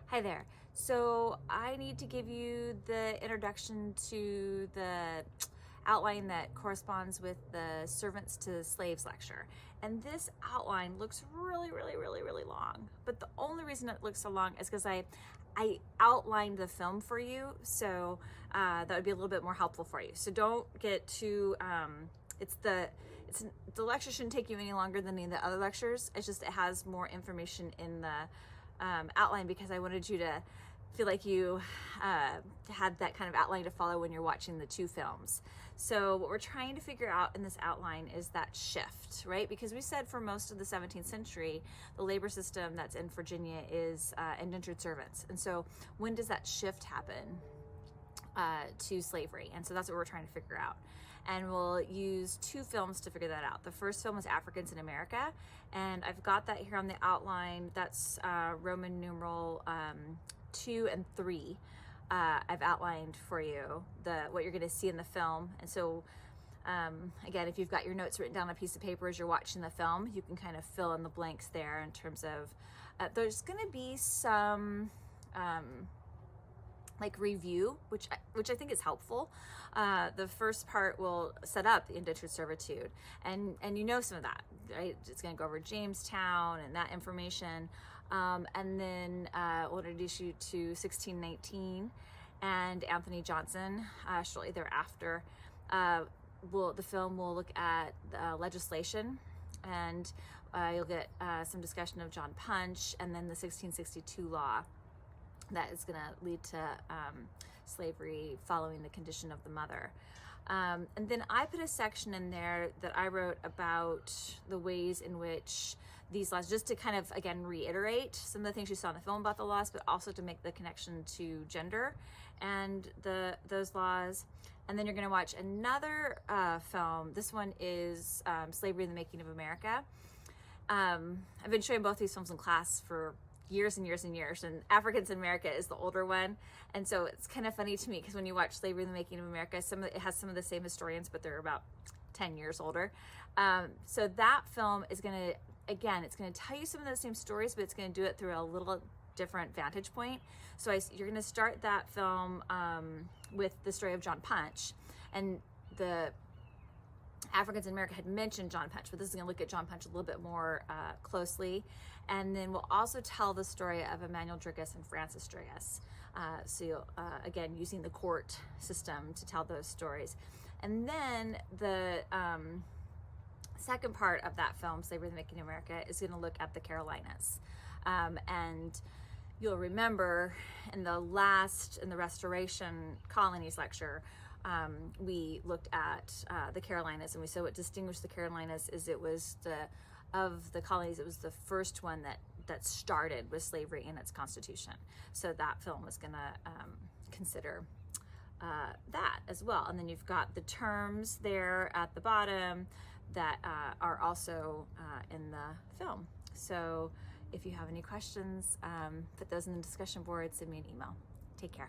Hi there. So I need to give you the introduction to the outline that corresponds with the Servants to Slaves lecture. And this outline looks really long. But the only reason it looks so long is because I outlined the film for you. So that would be a little bit more helpful for you. So don't get too, the lecture shouldn't take you any longer than any of the other lectures. It's just, it has more information in the outline because I wanted you to feel like you had that kind of outline to follow when you're watching the two films. So what we're trying to figure out in this outline is that shift, right? Because we said for most of the 17th century, the labor system that's in Virginia is indentured servants. And so when does that shift happen to slavery? And so that's what we're trying to figure out. And we'll use two films to figure that out. The first film is Africans in America, and I've got that here on the outline. That's Roman numeral 2 and 3. I've outlined for you what you're going to see in the film. And so again, if you've got your notes written down on a piece of paper as you're watching the film, you can kind of fill in the blanks there in terms of there's going to be some like review, which I think is helpful. The first part will set up the indentured servitude, and you know some of that, right? It's going to go over Jamestown and that information, and then we'll introduce you to 1619 and Anthony Johnson shortly thereafter. The film will look at legislation, and you'll get some discussion of John Punch, and then the 1662 law that is going to lead to slavery following the condition of the mother. And then I put a section in there that I wrote about the ways in which these laws, just to kind of, again, reiterate some of the things you saw in the film about the laws, but also to make the connection to gender and those laws. And then you're going to watch another film. This one is Slavery in the Making of America. I've been showing both these films in class for years and years and years, and Africans in America is the older one. And so it's kind of funny to me because when you watch Slavery in the Making of America, it has some of the same historians, but they're about 10 years older. So that film is going to, again, it's going to tell you some of the same stories, but it's going to do it through a little different vantage point. So you're going to start that film with the story of John Punch, and the Africans in America had mentioned John Punch, but this is going to look at John Punch a little bit more closely. And then we'll also tell the story of Emmanuel Drugas and Francis Drugas. So you'll, again, using the court system to tell those stories. And then the second part of that film, Slavery in the Making of America, is going to look at the Carolinas. And you'll remember in the Restoration Colonies lecture, we looked at the Carolinas, and we said what distinguished the Carolinas is of the colonies, it was the first one that started with slavery in its constitution. So that film was going to consider that as well. And then you've got the terms there at the bottom that are also in the film. So if you have any questions, put those in the discussion board, send me an email. Take care.